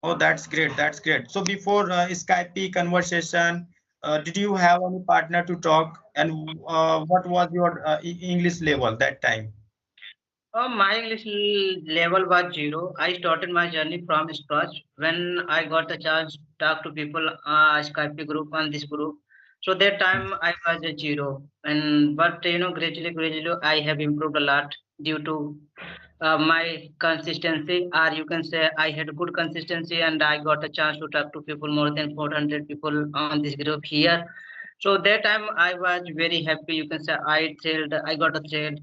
Oh, that's great. That's great. So before Skype conversation, did you have any partner to talk? And what was your English level that time? My English level was zero. I started my journey from scratch when I got the chance to talk to people, Skype group and this group. So that time I was a zero, and but gradually I have improved a lot due to my consistency, or you can say I had good consistency, and I got a chance to talk to people more than 400 people on this group here. So that time I was very happy. You can say I thrilled. I got a thrill,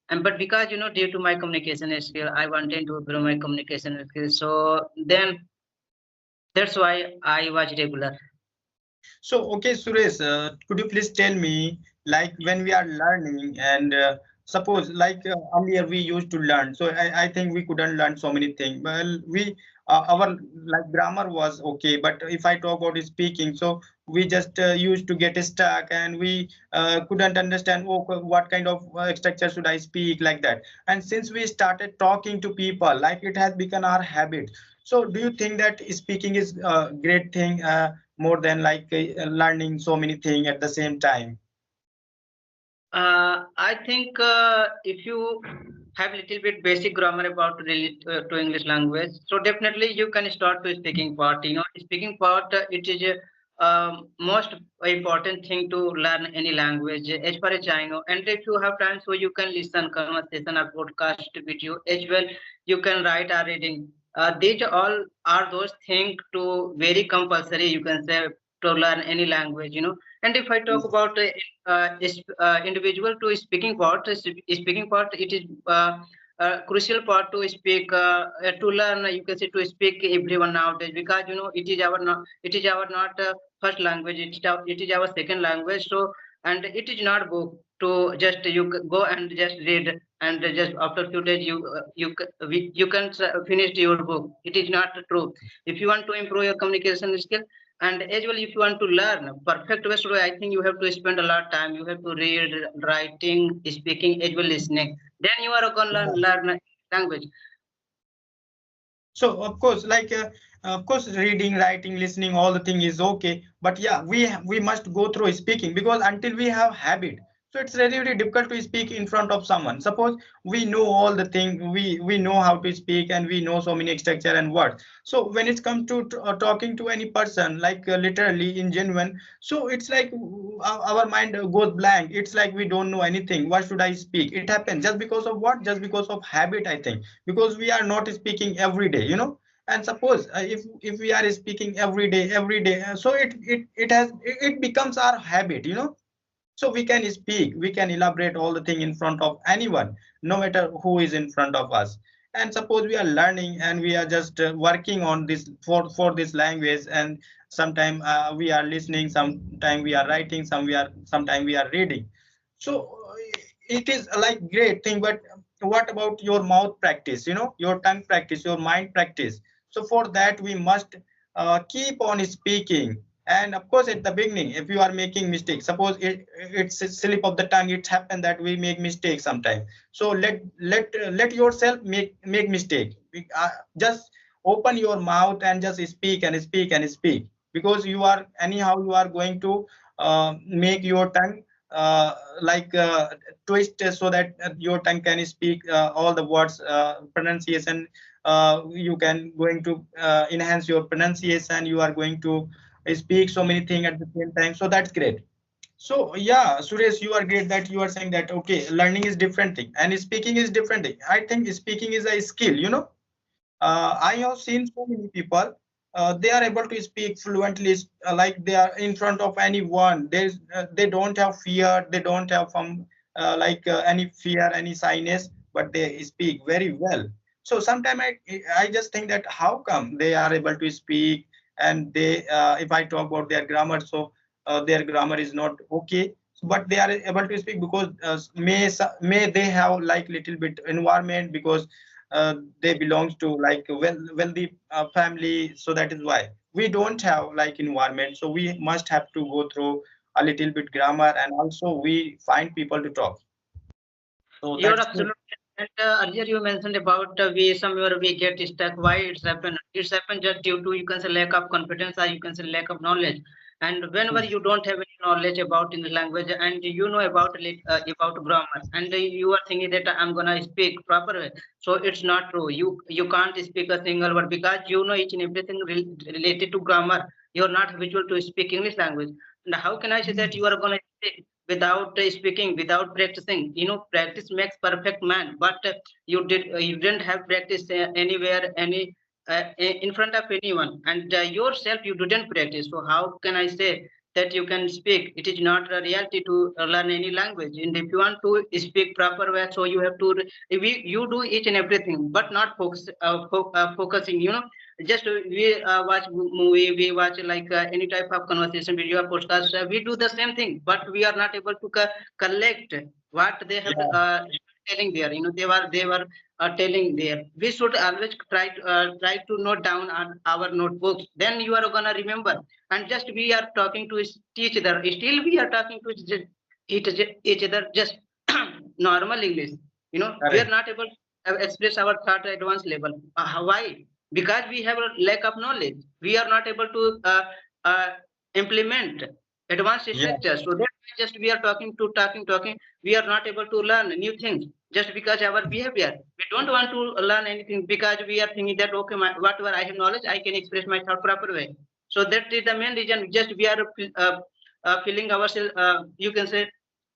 and but because due to my communication skill, I wanted to improve my communication skills. So then that's why I was regular. So, okay, Suresh, could you please tell me, like when we are learning and suppose like earlier we used to learn, so I think we couldn't learn so many things. Well, our like grammar was okay, but if I talk about speaking, so we just used to get stuck and we couldn't understand, oh, what kind of structure should I speak like that. And since we started talking to people, like it has become our habit. So, do you think that speaking is a great thing? More than like learning so many things at the same time. I think if you have little bit basic grammar about relate to English language, so definitely you can start to speaking part. Speaking part it is a most important thing to learn any language as far as I know. And if you have time, so you can listen conversation or podcast video as well. You can write or reading. These all are those things to very compulsory. You can say to learn any language. And if I talk about individual to speaking part, it is crucial part to speak to learn. You can say to speak everyone nowadays because it is our not first language. It is our second language. So and it is not book to just go and just read and just after few days you can finish your book. It is not true. If you want to improve your communication skill, and as well, if you want to learn perfect way, so I think you have to spend a lot of time. You have to read, writing, speaking, as well listening. Then you are going to learn language. So of course, like of course, reading, writing, listening, all the thing is okay. But yeah, we must go through speaking because until we have habit, so it's really really difficult to speak in front of someone. Suppose we know all the thing, we know how to speak, and we know so many structure and words. So when it comes to talking to any person, like literally in genuine, so it's like our mind goes blank. It's like we don't know anything. What should I speak? It happens just because of what? Just because of habit, I think, because we are not speaking every day, and suppose if we are speaking every day, so it becomes our habit, so we can speak, we can elaborate all the thing in front of anyone, no matter who is in front of us. And suppose we are learning and we are just working on this for this language, and sometime we are listening, sometime we are writing, sometime we are reading. So it is like great thing, but what about your mouth practice, your tongue practice, your mind practice? So for that we must keep on speaking. And of course, at the beginning, if you are making mistakes, suppose it's a slip of the tongue, it's happened that we make mistakes sometimes. So let yourself make mistake. Just open your mouth and just speak and speak and speak, because you are anyhow you are going to make your tongue like twist, so that your tongue can speak all the words pronunciation. You can going to enhance your pronunciation, you are going to speak so many things at the same time, so that's great. So yeah, Suresh, you are great that you are saying that okay, learning is different thing and speaking is different thing. I think speaking is a skill, I have seen so many people, they are able to speak fluently, like they are in front of anyone. They don't have fear, they don't have like any fear, any shyness, but they speak very well. So sometimes I just think that how come they are able to speak, and they if I talk about their grammar, so their grammar is not okay, but they are able to speak because may they have like little bit environment, because they belongs to like wealthy family, so that is why we don't have like environment, so we must have to go through a little bit grammar, and also we find people to talk, so You're that's good. absolutely And earlier you mentioned about we somewhere we get stuck. Why it's happened? It's happened just due to you can say lack of confidence or you can say lack of knowledge. And whenever you don't have any knowledge about English language and you know about grammar and you are thinking that I'm gonna speak proper way, so it's not true. You can't speak a single word because you know each and everything related to grammar. You're not habitual to speak English language. And how can I say that you are gonna speak without speaking, without practicing? You know, practice makes perfect man. But you didn't have practice anywhere, in front of anyone, and yourself you didn't practice. So how can I say that you can speak? It is not a reality to learn any language. And if you want to speak proper way, so you have to you do each and everything, but not focusing. You know, just we watch movie, we watch like any type of conversation video or podcast. We do the same thing, but we are not able to collect what they have Yeah, telling there. You know, they were telling there. We should always try to note down on our notebooks. Then you are gonna remember. And just we are talking to each other. Still we are talking to each other just normal English. You know, we are correct. not able to express our thought at advanced level. Why? Because we have a lack of knowledge. We are not able to uh, implement advanced Yeah, structures. So that just we are talking. We are not able to learn new things just because our behavior. We don't want to learn anything because we are thinking that okay, whatever I have knowledge, I can express my thought proper way. So that is the main reason. Just we are feeling ourselves. You can say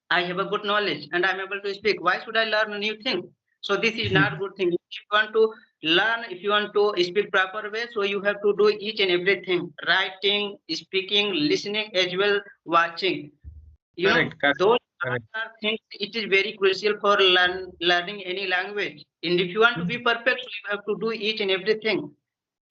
I have a good knowledge and I'm able to speak. Why should I learn a new thing? So this is not good thing. If you want to learn, if you want to speak proper way, so you have to do each and everything: writing, speaking, listening, as well watching. You know, correct, correct, those correct. are things. It is very crucial for learning any language. And if you want to be Mm, perfect, so you have to do each and everything.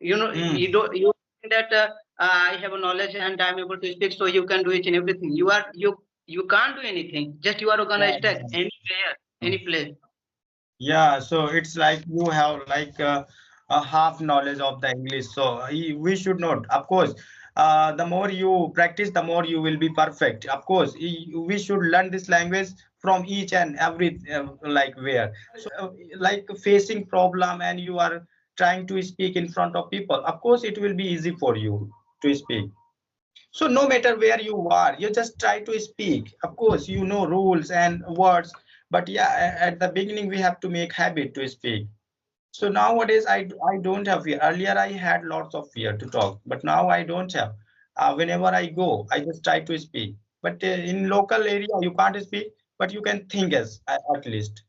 You know, mm. you think that I have a knowledge and I'm able to speak, so you can do each and everything. You can't do anything. Just you are gonna Yeah, stuck anywhere, yeah. any place. Yeah, so it's like you have like a half knowledge of the English. So we should not, of course, the more you practice, the more you will be perfect. Of course, we should learn this language from each and every like where. So like facing problem and you are trying to speak in front of people, of course, it will be easy for you to speak. So no matter where you are, you just try to speak. Of course, you know rules and words, but yeah, at the beginning we have to make habit to speak. So nowadays I don't have fear. Earlier I had lots of fear to talk, but now I don't have. Whenever I go, I just try to speak. But in local area you can't speak, but you can think as at least.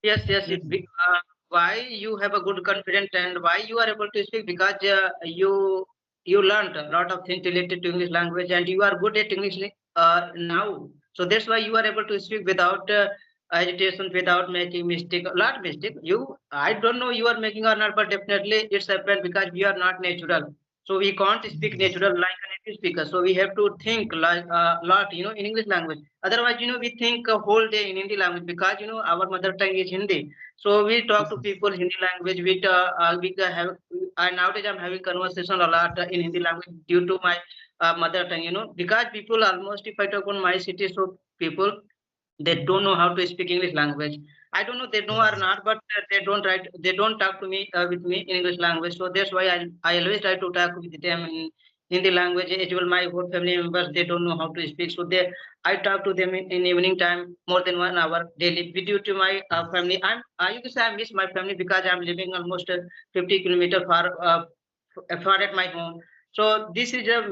Yes, yes. Mm. Why you have a good confidence and why you are able to speak? Because you learned a lot of things related to English language and you are good at English now. So that's why you are able to speak without agitation, without making mistake. A lot mistake. I don't know you are making or not, but definitely it's happened because we are not natural. So we can't speak natural like a native speaker. So we have to think like a lot, you know, in English language. Otherwise, you know, we think a whole day in Hindi language because you know our mother tongue is Hindi. So we talk to people Hindi language. We have. Nowadays I'm having conversation a lot in Hindi language due to my mother tongue. You know, because people almost if I talk on my city, so people they don't know how to speak English language. I don't know they know or not, but they don't talk to me with me in English language. So that's why I always try to talk with them in Hindi language. As well, my whole family members they don't know how to speak, so they I talk to them in evening time more than 1 hour daily. With due to my family, you can say I miss my family because I'm living almost 50 kilometer far at my home. So this is the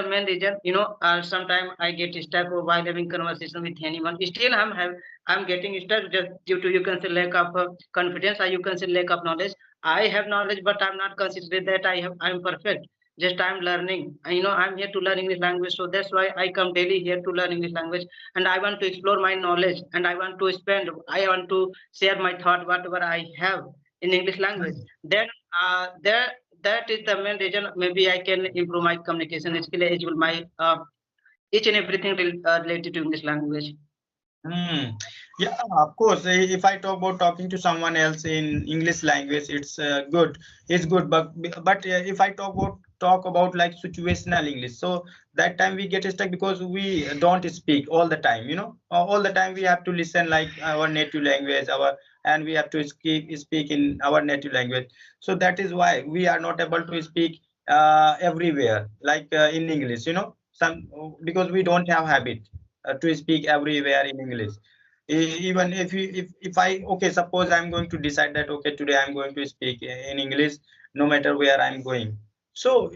main reason. You know, sometimes I get stuck while having conversation with anyone. Still, I'm getting stuck just due to you can say lack of confidence or you can say lack of knowledge. I have knowledge, but I'm not considering that I'm perfect. Just I'm learning. You know, I'm here to learn English language, so that's why I come daily here to learn English language, and I want to explore my knowledge, and I want to share my thought, whatever I have in English language. Then there that is the main reason. Maybe I can improve my communication skill as well, my each and everything related to English language. Hmm. Yeah, of course. If I talk about talking to someone else in English language, it's good. It's good, but if I talk about talk about like situational English. So that time we get stuck because we don't speak all the time, all the time we have to listen like our native language, and we have to speak in our native language. So that is why we are not able to speak everywhere like in English, some, because we don't have habit to speak everywhere in English. Even if I, okay, suppose I'm going to decide that okay, today I'm going to speak in English no matter where I'm going. So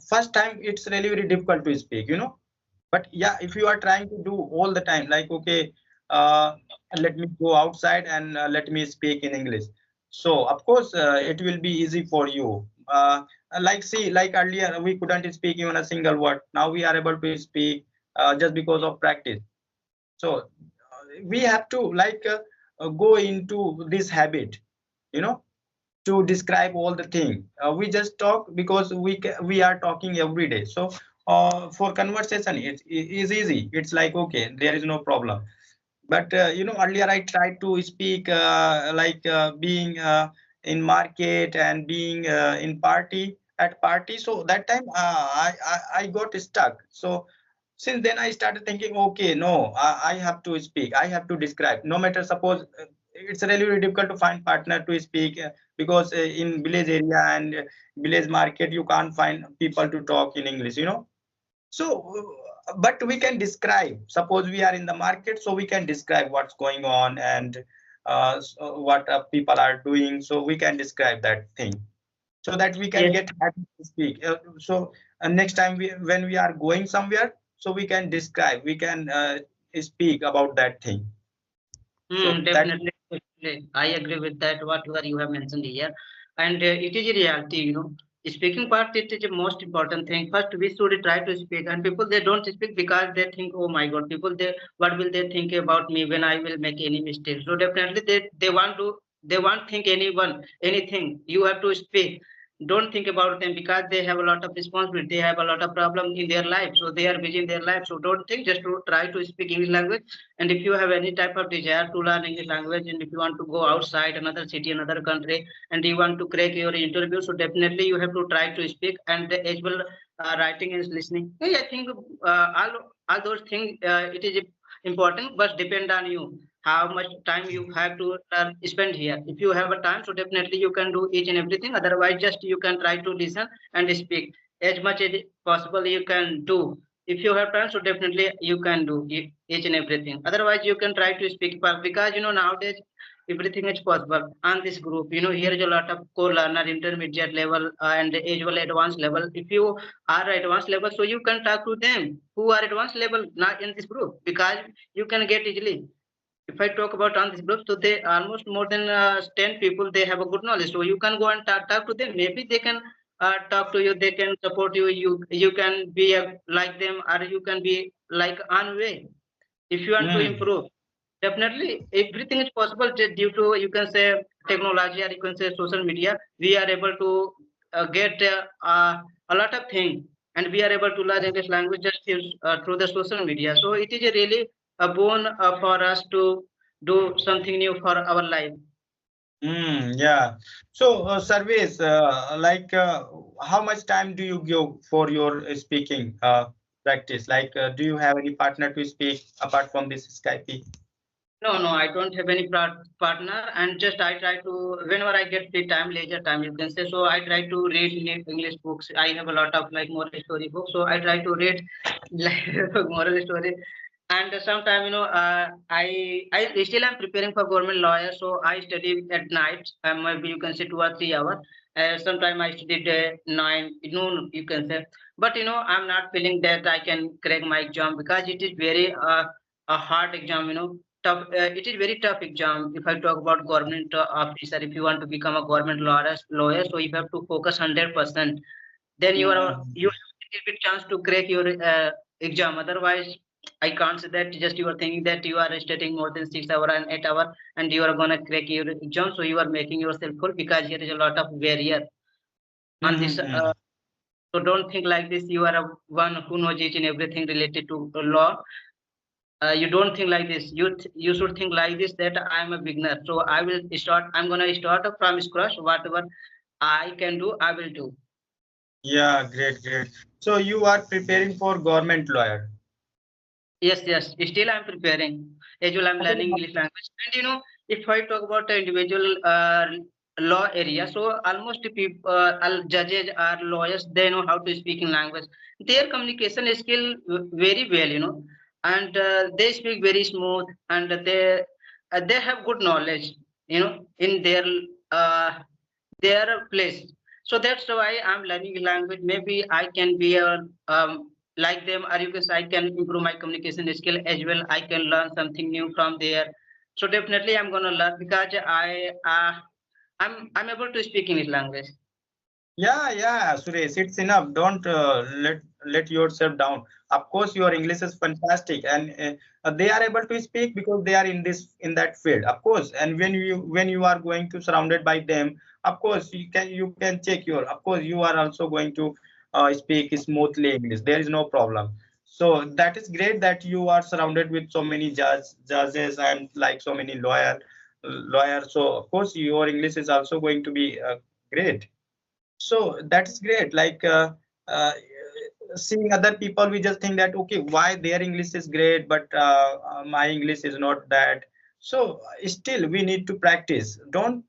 first time it's really very difficult to speak, but yeah, if you are trying to do all the time like okay, uh, let me go outside and let me speak in English, so of course it will be easy for you. Like see, like earlier we couldn't speak even a single word, now we are able to speak just because of practice. So we have to like go into this habit, you know to describe all the thing. We just talk because we are talking every day. So for conversation it is easy, it's like okay, there is no problem. But earlier I tried to speak like being in market and being in party at party, so that time I got stuck. So since then I started thinking okay, no, I have to speak, I have to describe, no matter suppose it's really, really difficult to find partner to speak because in village area and village market you can't find people to talk in English, so but we can describe, suppose we are in the market, so we can describe what's going on and what people are doing, so we can describe that thing so that we can Yes. get happy to speak. So next time when we are going somewhere, so we can describe, we can speak about that thing. So that. Definitely, definitely. I agree with that, whatever you have mentioned here. And it is a reality, Speaking part, it is the most important thing. First, we should try to speak. And people, they don't speak because they think, oh my God, people, what will they think about me when I will make any mistake? So definitely they won't think anything. You have to speak. Don't think about them because they have a lot of responsibility. They have a lot of problems in their life. So they are busy in their life. So don't think, just to try to speak English language. And if you have any type of desire to learn English language, and if you want to go outside another city, another country, and you want to crack your interview, so definitely you have to try to speak, and as well writing and listening. Yeah, I think all those things, it is important, but depend on you how much time you have to spend here. If you have a time, so definitely you can do each and everything. Otherwise, just you can try to listen and speak as much as possible you can do. If you have time, so definitely you can do each and everything. Otherwise, you can try to speak fast, because nowadays everything is possible on this group. Here is a lot of core learner, intermediate level, and as well advanced level. If you are advanced level, so you can talk to them who are advanced level not in this group, because you can get easily. If I talk about on this group, so they almost more than 10 people, they have a good knowledge. So you can go and talk to them. Maybe they can talk to you, they can support you. You can be like them, or you can be like on way. If you want to Mm. improve, definitely everything is possible due to, you can say, technology, or you can say social media. We are able to get a lot of things, and we are able to learn English language just through the social media. So it is a really a boon for us to do something new for our life. Yeah. So, Sarvesh, like, how much time do you give for your speaking practice? Like, do you have any partner to speak apart from this Skype? No, no, I don't have any partner, and just I try to, whenever I get free time, leisure time, you can say. So I try to read English books. I have a lot of like moral story books, so I try to read like moral story. And sometimes, I still am preparing for government lawyer, so I study at night. Maybe you can say 2 or 3 hours. Sometimes I study 9 noon, you can say. But I'm not feeling that I can crack my exam, because it is very a hard exam. Tough. It is very tough exam. If I talk about government officer, if you want to become a government lawyer, so you have to focus 100%. Then you Mm. have a little bit chance to crack your exam. Otherwise, I can't say that just you are thinking that you are studying more than 6 hours and 8 hours, and you are gonna crack your exam. So you are making yourself full, because here is a lot of barrier on this. Mm-hmm. So don't think like this. You are a one who knows each and everything related to law. You don't think like this. You should think like this, that I am a beginner, so I'm gonna start from scratch. Whatever I can do, I will do. Yeah, great, great. So you are preparing for government lawyer. Yes, yes. Still, I'm preparing. As well, I'm Okay, learning English language. And if I talk about the individual law area, so almost people, judges or lawyers, they know how to speak in language. Their communication skill very well, and they speak very smooth, and they have good knowledge, in uh, their place. So that's why I'm learning language. Maybe I can be a like them, or you can say I can improve my communication skill as well. I can learn something new from there. So definitely I'm gonna learn because I'm able to speak English language. yeah, yeah, Suresh, it's enough. Don't let yourself down. Of course, your English is fantastic, and they are able to speak because they are in that field. Of course, and when you are going to surrounded by them, of course you can check your. Of course, you are also going to speak smoothly English. There is no problem. So that is great that you are surrounded with so many judges and like so many lawyers. So of course, your English is also going to be great. So that's great. Like uh, seeing other people, we just think that okay, why their English is great, but my English is not that. So still, we need to practice. Don't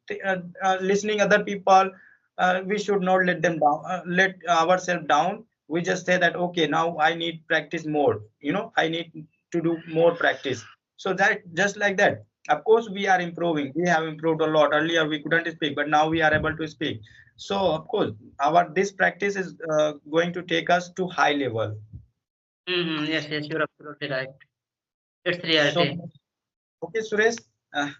listening other people. We should not let them down. Let ourselves down. We just say that okay, now I need practice more. I need to do more practice. So that just like that. Of course, we are improving. We have improved a lot. Earlier, we couldn't speak, but now we are able to speak. So of course, our this practice is going to take us to high level. Yes, yes, you're absolutely right. It's So reality. okay, Suresh. Uh,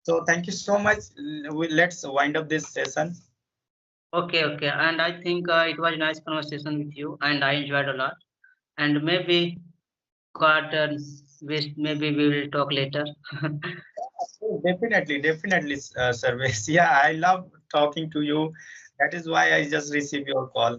so thank you so much. Let's wind up this session. Okay, okay. And I think it was a nice conversation with you, and I enjoyed a lot. And maybe God, maybe we will talk later. Oh, definitely, definitely, Sarvesh. Yeah, I love talking to you. That is why I just received your call.